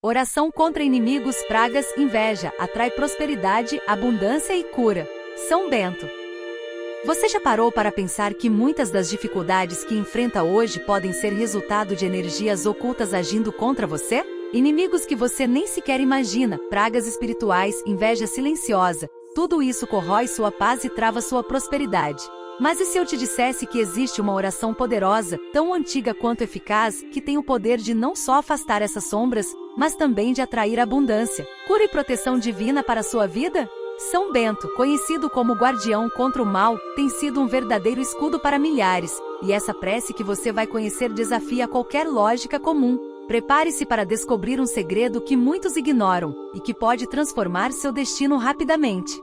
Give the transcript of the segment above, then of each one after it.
Oração contra inimigos, pragas, inveja, atrai prosperidade, abundância e cura. São Bento. Você já parou para pensar que muitas das dificuldades que enfrenta hoje podem ser resultado de energias ocultas agindo contra você? Inimigos que você nem sequer imagina, pragas espirituais, inveja silenciosa, tudo isso corrói sua paz e trava sua prosperidade. Mas e se eu te dissesse que existe uma oração poderosa, tão antiga quanto eficaz, que tem o poder de não só afastar essas sombras, mas também de atrair abundância, cura e proteção divina para a sua vida? São Bento, conhecido como guardião contra o mal, tem sido um verdadeiro escudo para milhares, e essa prece que você vai conhecer desafia qualquer lógica comum. Prepare-se para descobrir um segredo que muitos ignoram, e que pode transformar seu destino rapidamente.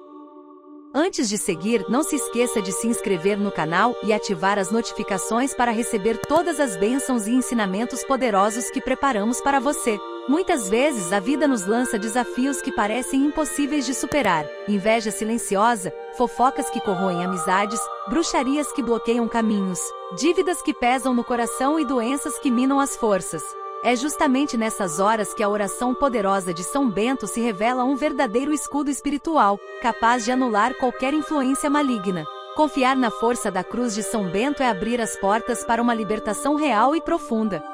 Antes de seguir, não se esqueça de se inscrever no canal e ativar as notificações para receber todas as bênçãos e ensinamentos poderosos que preparamos para você. Muitas vezes a vida nos lança desafios que parecem impossíveis de superar. Inveja silenciosa, fofocas que corroem amizades, bruxarias que bloqueiam caminhos, dívidas que pesam no coração e doenças que minam as forças. É justamente nessas horas que a oração poderosa de São Bento se revela um verdadeiro escudo espiritual, capaz de anular qualquer influência maligna. Confiar na força da cruz de São Bento é abrir as portas para uma libertação real e profunda.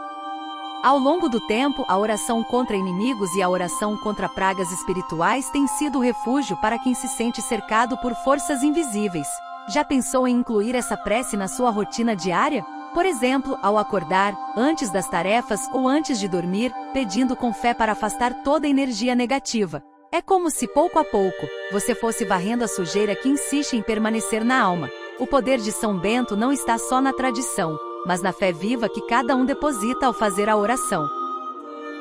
Ao longo do tempo, a oração contra inimigos e a oração contra pragas espirituais têm sido o refúgio para quem se sente cercado por forças invisíveis. Já pensou em incluir essa prece na sua rotina diária? Por exemplo, ao acordar, antes das tarefas ou antes de dormir, pedindo com fé para afastar toda energia negativa. É como se pouco a pouco, você fosse varrendo a sujeira que insiste em permanecer na alma. O poder de São Bento não está só na tradição, mas na fé viva que cada um deposita ao fazer a oração.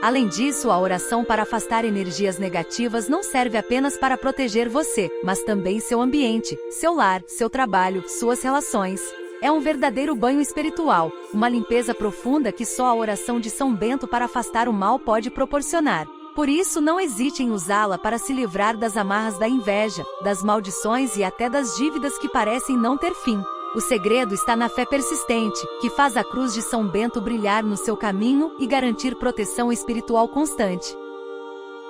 Além disso, a oração para afastar energias negativas não serve apenas para proteger você, mas também seu ambiente, seu lar, seu trabalho, suas relações. É um verdadeiro banho espiritual, uma limpeza profunda que só a oração de São Bento para afastar o mal pode proporcionar. Por isso, não hesite em usá-la para se livrar das amarras da inveja, das maldições e até das dívidas que parecem não ter fim. O segredo está na fé persistente, que faz a cruz de São Bento brilhar no seu caminho e garantir proteção espiritual constante.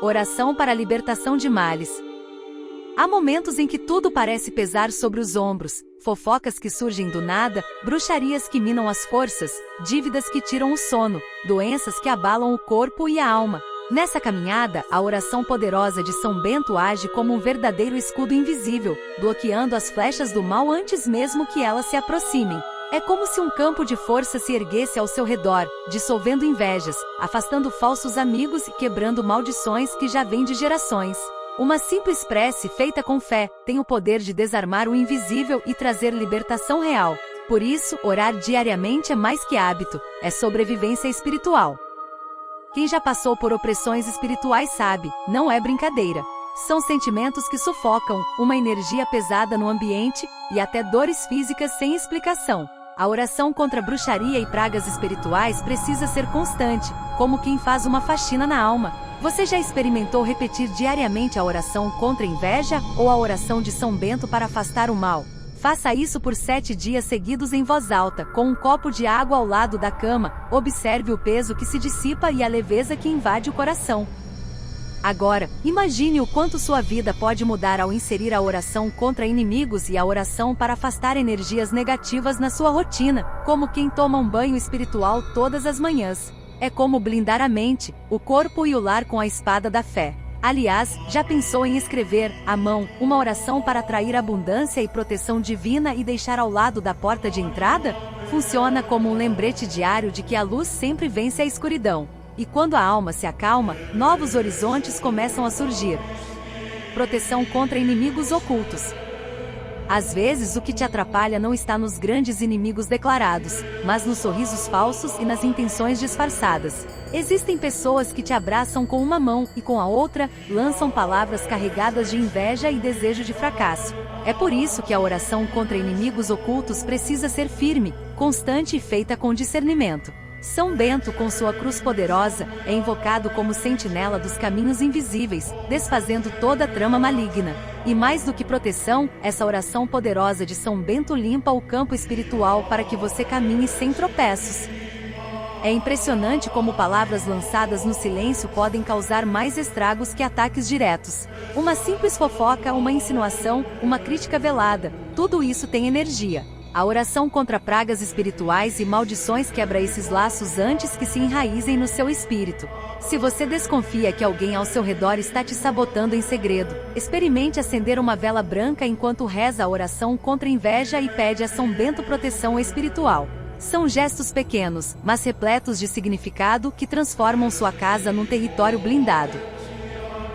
Oração para a libertação de males. Há momentos em que tudo parece pesar sobre os ombros, fofocas que surgem do nada, bruxarias que minam as forças, dívidas que tiram o sono, doenças que abalam o corpo e a alma. Nessa caminhada, a oração poderosa de São Bento age como um verdadeiro escudo invisível, bloqueando as flechas do mal antes mesmo que elas se aproximem. É como se um campo de força se erguesse ao seu redor, dissolvendo invejas, afastando falsos amigos e quebrando maldições que já vêm de gerações. Uma simples prece feita com fé tem o poder de desarmar o invisível e trazer libertação real. Por isso, orar diariamente é mais que hábito, é sobrevivência espiritual. Quem já passou por opressões espirituais sabe, não é brincadeira. São sentimentos que sufocam, uma energia pesada no ambiente e até dores físicas sem explicação. A oração contra bruxaria e pragas espirituais precisa ser constante, como quem faz uma faxina na alma. Você já experimentou repetir diariamente a oração contra a inveja ou a oração de São Bento para afastar o mal? Faça isso por 7 dias seguidos em voz alta, com um copo de água ao lado da cama. Observe o peso que se dissipa e a leveza que invade o coração. Agora, imagine o quanto sua vida pode mudar ao inserir a oração contra inimigos e a oração para afastar energias negativas na sua rotina, como quem toma um banho espiritual todas as manhãs. É como blindar a mente, o corpo e o lar com a espada da fé. Aliás, já pensou em escrever, à mão, uma oração para atrair abundância e proteção divina e deixar ao lado da porta de entrada? Funciona como um lembrete diário de que a luz sempre vence a escuridão. E quando a alma se acalma, novos horizontes começam a surgir. Proteção contra inimigos ocultos. Às vezes o que te atrapalha não está nos grandes inimigos declarados, mas nos sorrisos falsos e nas intenções disfarçadas. Existem pessoas que te abraçam com uma mão e com a outra, lançam palavras carregadas de inveja e desejo de fracasso. É por isso que a oração contra inimigos ocultos precisa ser firme, constante e feita com discernimento. São Bento, com sua cruz poderosa, é invocado como sentinela dos caminhos invisíveis, desfazendo toda a trama maligna. E mais do que proteção, essa oração poderosa de São Bento limpa o campo espiritual para que você caminhe sem tropeços. É impressionante como palavras lançadas no silêncio podem causar mais estragos que ataques diretos. Uma simples fofoca, uma insinuação, uma crítica velada, tudo isso tem energia. A oração contra pragas espirituais e maldições quebra esses laços antes que se enraizem no seu espírito. Se você desconfia que alguém ao seu redor está te sabotando em segredo, experimente acender uma vela branca enquanto reza a oração contra a inveja e pede a São Bento proteção espiritual. São gestos pequenos, mas repletos de significado que transformam sua casa num território blindado.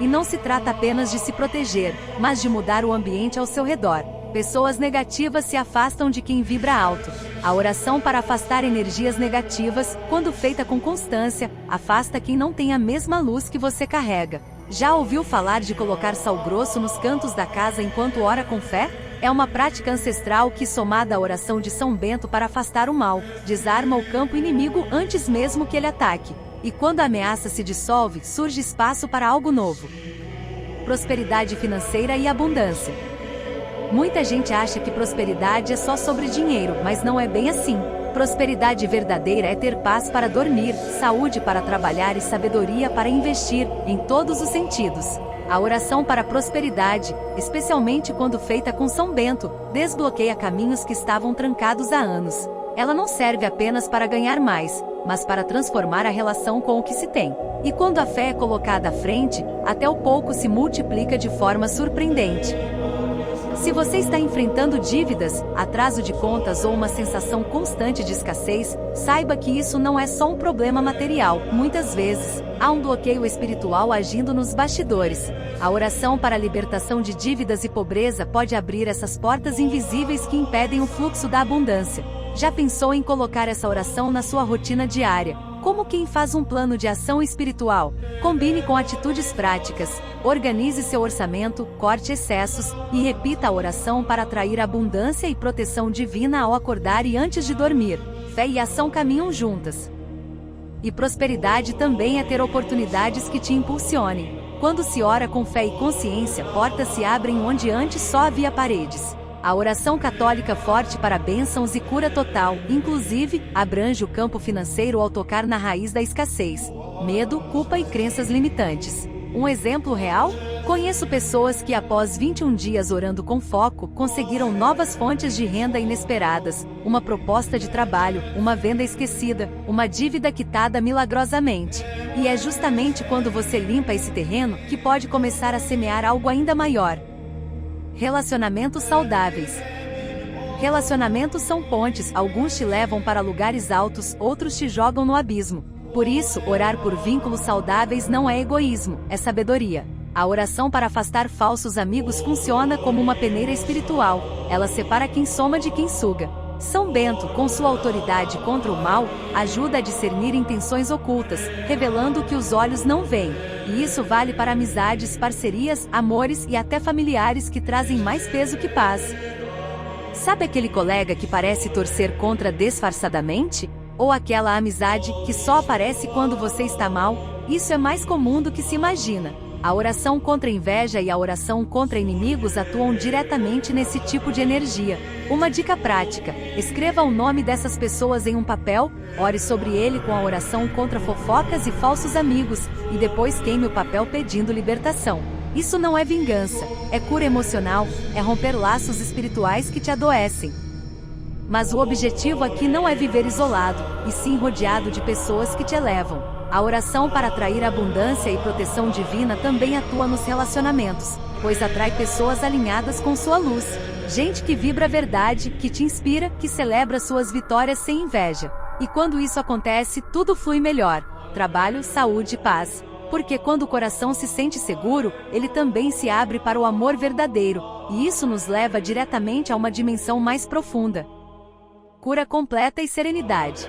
E não se trata apenas de se proteger, mas de mudar o ambiente ao seu redor. Pessoas negativas se afastam de quem vibra alto. A oração para afastar energias negativas, quando feita com constância, afasta quem não tem a mesma luz que você carrega. Já ouviu falar de colocar sal grosso nos cantos da casa enquanto ora com fé? É uma prática ancestral que, somada à oração de São Bento para afastar o mal, desarma o campo inimigo antes mesmo que ele ataque. E quando a ameaça se dissolve, surge espaço para algo novo. Prosperidade financeira e abundância. Muita gente acha que prosperidade é só sobre dinheiro, mas não é bem assim. Prosperidade verdadeira é ter paz para dormir, saúde para trabalhar e sabedoria para investir, em todos os sentidos. A oração para a prosperidade, especialmente quando feita com São Bento, desbloqueia caminhos que estavam trancados há anos. Ela não serve apenas para ganhar mais, mas para transformar a relação com o que se tem. E quando a fé é colocada à frente, até o pouco se multiplica de forma surpreendente. Se você está enfrentando dívidas, atraso de contas ou uma sensação constante de escassez, saiba que isso não é só um problema material. Muitas vezes, há um bloqueio espiritual agindo nos bastidores. A oração para a libertação de dívidas e pobreza pode abrir essas portas invisíveis que impedem o fluxo da abundância. Já pensou em colocar essa oração na sua rotina diária? Como quem faz um plano de ação espiritual? Combine com atitudes práticas, organize seu orçamento, corte excessos, e repita a oração para atrair abundância e proteção divina ao acordar e antes de dormir. Fé e ação caminham juntas. E prosperidade também é ter oportunidades que te impulsionem. Quando se ora com fé e consciência, portas se abrem onde antes só havia paredes. A oração católica forte para bênçãos e cura total, inclusive, abrange o campo financeiro ao tocar na raiz da escassez, medo, culpa e crenças limitantes. Um exemplo real? Conheço pessoas que após 21 dias orando com foco, conseguiram novas fontes de renda inesperadas, uma proposta de trabalho, uma venda esquecida, uma dívida quitada milagrosamente. E é justamente quando você limpa esse terreno que pode começar a semear algo ainda maior. Relacionamentos saudáveis. Relacionamentos são pontes, alguns te levam para lugares altos, outros te jogam no abismo. Por isso, orar por vínculos saudáveis não é egoísmo, é sabedoria. A oração para afastar falsos amigos funciona como uma peneira espiritual, ela separa quem soma de quem suga. São Bento, com sua autoridade contra o mal, ajuda a discernir intenções ocultas, revelando o que os olhos não veem. E isso vale para amizades, parcerias, amores e até familiares que trazem mais peso que paz. Sabe aquele colega que parece torcer contra disfarçadamente? Ou aquela amizade que só aparece quando você está mal? Isso é mais comum do que se imagina. A oração contra a inveja e a oração contra inimigos atuam diretamente nesse tipo de energia. Uma dica prática: escreva o nome dessas pessoas em um papel, ore sobre ele com a oração contra fofocas e falsos amigos, e depois queime o papel pedindo libertação. Isso não é vingança, é cura emocional, é romper laços espirituais que te adoecem. Mas o objetivo aqui não é viver isolado, e sim rodeado de pessoas que te elevam. A oração para atrair abundância e proteção divina também atua nos relacionamentos, pois atrai pessoas alinhadas com sua luz. Gente que vibra a verdade, que te inspira, que celebra suas vitórias sem inveja. E quando isso acontece, tudo flui melhor. Trabalho, saúde e paz. Porque quando o coração se sente seguro, ele também se abre para o amor verdadeiro, e isso nos leva diretamente a uma dimensão mais profunda. Cura completa e serenidade.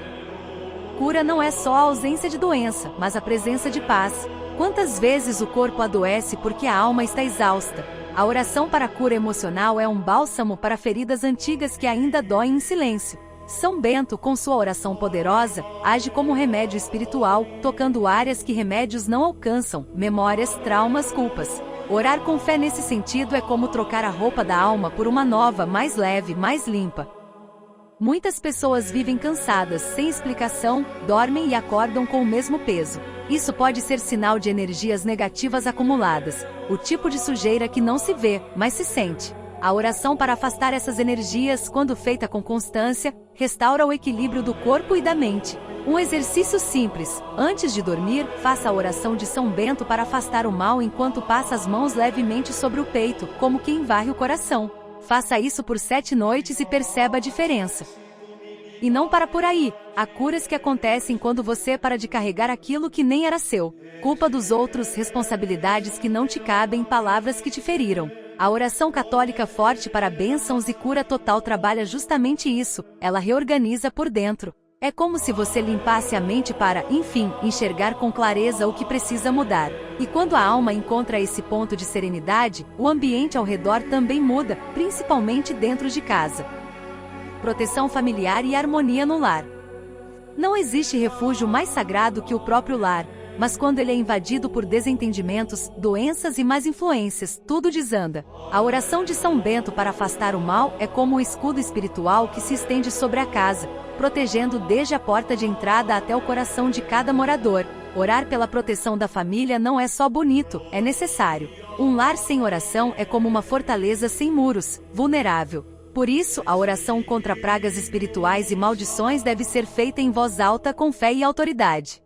Cura não é só a ausência de doença, mas a presença de paz. Quantas vezes o corpo adoece porque a alma está exausta? A oração para a cura emocional é um bálsamo para feridas antigas que ainda doem em silêncio. São Bento, com sua oração poderosa, age como remédio espiritual, tocando áreas que remédios não alcançam, memórias, traumas, culpas. Orar com fé nesse sentido é como trocar a roupa da alma por uma nova, mais leve, mais limpa. Muitas pessoas vivem cansadas, sem explicação, dormem e acordam com o mesmo peso. Isso pode ser sinal de energias negativas acumuladas, o tipo de sujeira que não se vê, mas se sente. A oração para afastar essas energias, quando feita com constância, restaura o equilíbrio do corpo e da mente. Um exercício simples: antes de dormir, faça a oração de São Bento para afastar o mal enquanto passa as mãos levemente sobre o peito, como quem varre o coração. Faça isso por 7 noites e perceba a diferença. E não para por aí. Há curas que acontecem quando você para de carregar aquilo que nem era seu. Culpa dos outros, responsabilidades que não te cabem, palavras que te feriram. A oração católica forte para bênçãos e cura total trabalha justamente isso. Ela reorganiza por dentro. É como se você limpasse a mente para, enfim, enxergar com clareza o que precisa mudar. E quando a alma encontra esse ponto de serenidade, o ambiente ao redor também muda, principalmente dentro de casa. Proteção familiar e harmonia no lar. Não existe refúgio mais sagrado que o próprio lar, mas quando ele é invadido por desentendimentos, doenças e más influências, tudo desanda. A oração de São Bento para afastar o mal é como um escudo espiritual que se estende sobre a casa, protegendo desde a porta de entrada até o coração de cada morador. Orar pela proteção da família não é só bonito, é necessário. Um lar sem oração é como uma fortaleza sem muros, vulnerável. Por isso, a oração contra pragas espirituais e maldições deve ser feita em voz alta com fé e autoridade.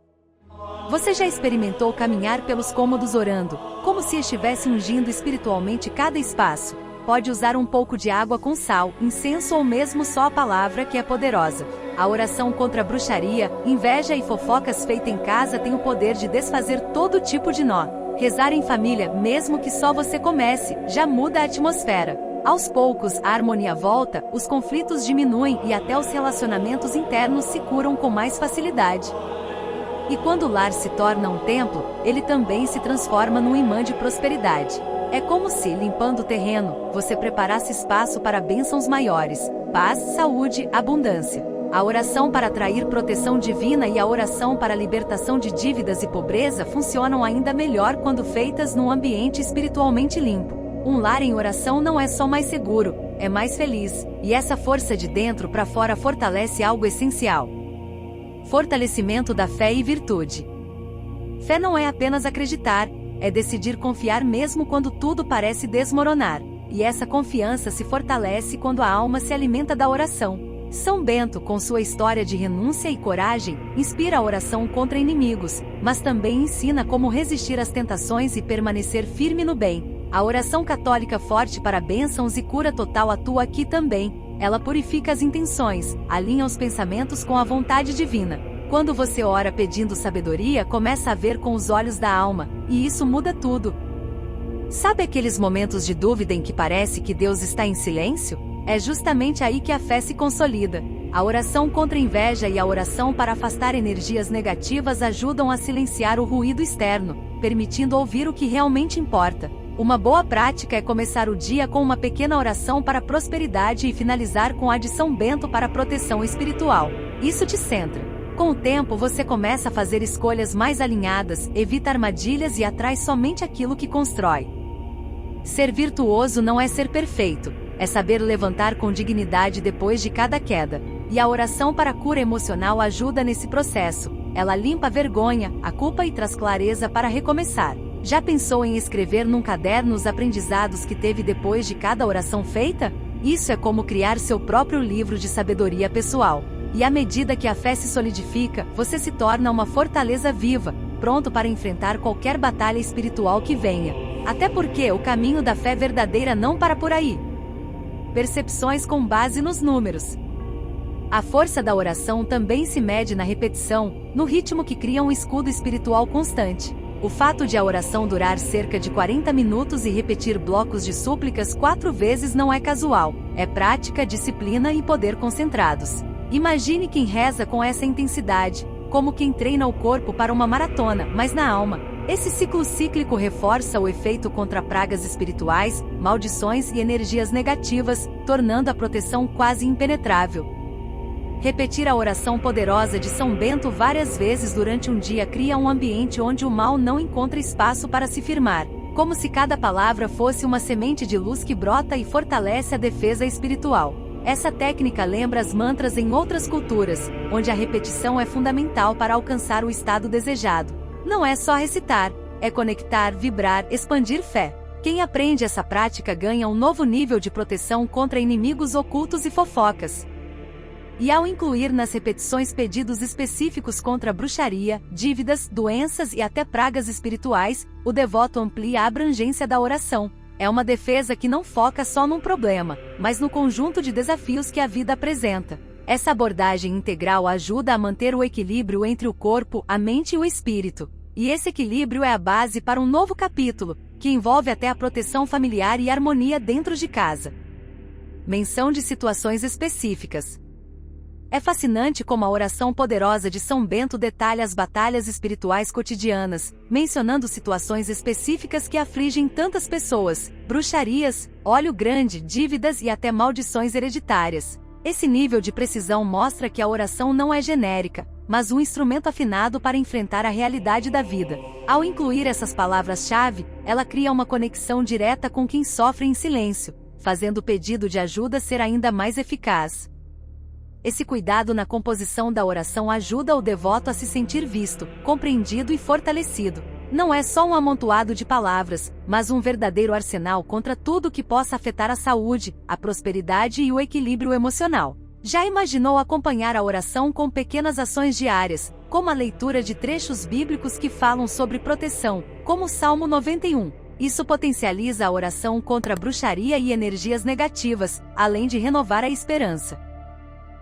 Você já experimentou caminhar pelos cômodos orando, como se estivesse ungindo espiritualmente cada espaço? Pode usar um pouco de água com sal, incenso ou mesmo só a palavra que é poderosa. A oração contra a bruxaria, inveja e fofocas feita em casa tem o poder de desfazer todo tipo de nó. Rezar em família, mesmo que só você comece, já muda a atmosfera. Aos poucos, a harmonia volta, os conflitos diminuem e até os relacionamentos internos se curam com mais facilidade. E quando o lar se torna um templo, ele também se transforma num imã de prosperidade. É como se, limpando o terreno, você preparasse espaço para bênçãos maiores, paz, saúde, abundância. A oração para atrair proteção divina e a oração para a libertação de dívidas e pobreza funcionam ainda melhor quando feitas num ambiente espiritualmente limpo. Um lar em oração não é só mais seguro, é mais feliz, e essa força de dentro para fora fortalece algo essencial. Fortalecimento da fé e virtude. Fé não é apenas acreditar, é decidir confiar mesmo quando tudo parece desmoronar, e essa confiança se fortalece quando a alma se alimenta da oração. São Bento, com sua história de renúncia e coragem, inspira a oração contra inimigos, mas também ensina como resistir às tentações e permanecer firme no bem. A oração católica forte para bênçãos e cura total atua aqui também. Ela purifica as intenções, alinha os pensamentos com a vontade divina. Quando você ora pedindo sabedoria, começa a ver com os olhos da alma, e isso muda tudo. Sabe aqueles momentos de dúvida em que parece que Deus está em silêncio? É justamente aí que a fé se consolida. A oração contra a inveja e a oração para afastar energias negativas ajudam a silenciar o ruído externo, permitindo ouvir o que realmente importa. Uma boa prática é começar o dia com uma pequena oração para a prosperidade e finalizar com a de São Bento para a proteção espiritual. Isso te centra. Com o tempo você começa a fazer escolhas mais alinhadas, evita armadilhas e atrai somente aquilo que constrói. Ser virtuoso não é ser perfeito, é saber levantar com dignidade depois de cada queda. E a oração para a cura emocional ajuda nesse processo. Ela limpa a vergonha, a culpa e traz clareza para recomeçar. Já pensou em escrever num caderno os aprendizados que teve depois de cada oração feita? Isso é como criar seu próprio livro de sabedoria pessoal. E à medida que a fé se solidifica, você se torna uma fortaleza viva, pronto para enfrentar qualquer batalha espiritual que venha. Até porque o caminho da fé verdadeira não para por aí. Percepções com base nos números. A força da oração também se mede na repetição, no ritmo que cria um escudo espiritual constante. O fato de a oração durar cerca de 40 minutos e repetir blocos de súplicas 4 vezes não é casual, é prática, disciplina e poder concentrados. Imagine quem reza com essa intensidade, como quem treina o corpo para uma maratona, mas na alma. Esse ciclo cíclico reforça o efeito contra pragas espirituais, maldições e energias negativas, tornando a proteção quase impenetrável. Repetir a oração poderosa de São Bento várias vezes durante um dia cria um ambiente onde o mal não encontra espaço para se firmar, como se cada palavra fosse uma semente de luz que brota e fortalece a defesa espiritual. Essa técnica lembra as mantras em outras culturas, onde a repetição é fundamental para alcançar o estado desejado. Não é só recitar, é conectar, vibrar, expandir fé. Quem aprende essa prática ganha um novo nível de proteção contra inimigos ocultos e fofocas. E ao incluir nas repetições pedidos específicos contra bruxaria, dívidas, doenças e até pragas espirituais, o devoto amplia a abrangência da oração. É uma defesa que não foca só num problema, mas no conjunto de desafios que a vida apresenta. Essa abordagem integral ajuda a manter o equilíbrio entre o corpo, a mente e o espírito. E esse equilíbrio é a base para um novo capítulo, que envolve até a proteção familiar e harmonia dentro de casa. Menção de situações específicas. É fascinante como a oração poderosa de São Bento detalha as batalhas espirituais cotidianas, mencionando situações específicas que afligem tantas pessoas: bruxarias, olho grande, dívidas e até maldições hereditárias. Esse nível de precisão mostra que a oração não é genérica, mas um instrumento afinado para enfrentar a realidade da vida. Ao incluir essas palavras-chave, ela cria uma conexão direta com quem sofre em silêncio, fazendo o pedido de ajuda ser ainda mais eficaz. Esse cuidado na composição da oração ajuda o devoto a se sentir visto, compreendido e fortalecido. Não é só um amontoado de palavras, mas um verdadeiro arsenal contra tudo que possa afetar a saúde, a prosperidade e o equilíbrio emocional. Já imaginou acompanhar a oração com pequenas ações diárias, como a leitura de trechos bíblicos que falam sobre proteção, como o Salmo 91? Isso potencializa a oração contra a bruxaria e energias negativas, além de renovar a esperança.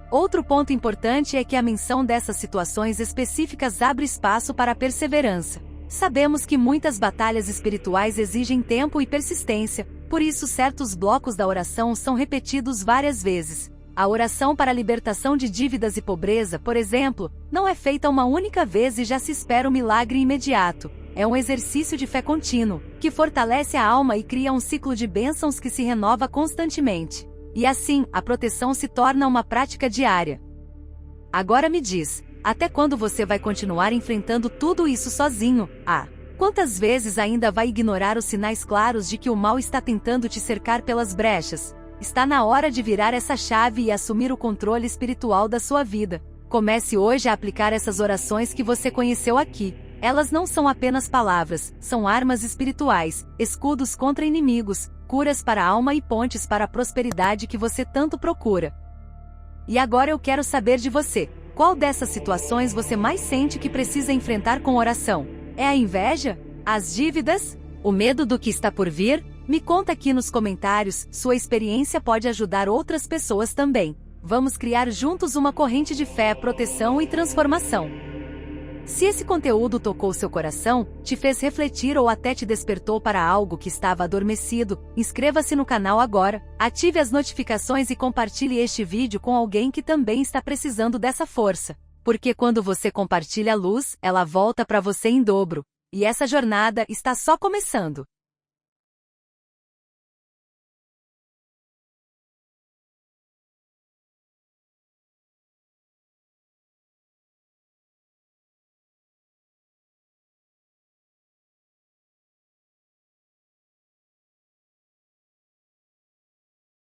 Outro ponto importante é que a menção dessas situações específicas abre espaço para a perseverança. Sabemos que muitas batalhas espirituais exigem tempo e persistência, por isso certos blocos da oração são repetidos várias vezes. A oração para a libertação de dívidas e pobreza, por exemplo, não é feita uma única vez e já se espera o milagre imediato. É um exercício de fé contínuo, que fortalece a alma e cria um ciclo de bênçãos que se renova constantemente. E assim, a proteção se torna uma prática diária. Agora me diz, até quando você vai continuar enfrentando tudo isso sozinho? Quantas vezes ainda vai ignorar os sinais claros de que o mal está tentando te cercar pelas brechas? Está na hora de virar essa chave e assumir o controle espiritual da sua vida. Comece hoje a aplicar essas orações que você conheceu aqui. Elas não são apenas palavras, são armas espirituais, escudos contra inimigos, curas para a alma e pontes para a prosperidade que você tanto procura. E agora eu quero saber de você. Qual dessas situações você mais sente que precisa enfrentar com oração? É a inveja? As dívidas? O medo do que está por vir? Me conta aqui nos comentários, sua experiência pode ajudar outras pessoas também. Vamos criar juntos uma corrente de fé, proteção e transformação. Se esse conteúdo tocou seu coração, te fez refletir ou até te despertou para algo que estava adormecido, inscreva-se no canal agora, ative as notificações e compartilhe este vídeo com alguém que também está precisando dessa força. Porque quando você compartilha a luz, ela volta para você em dobro. E essa jornada está só começando.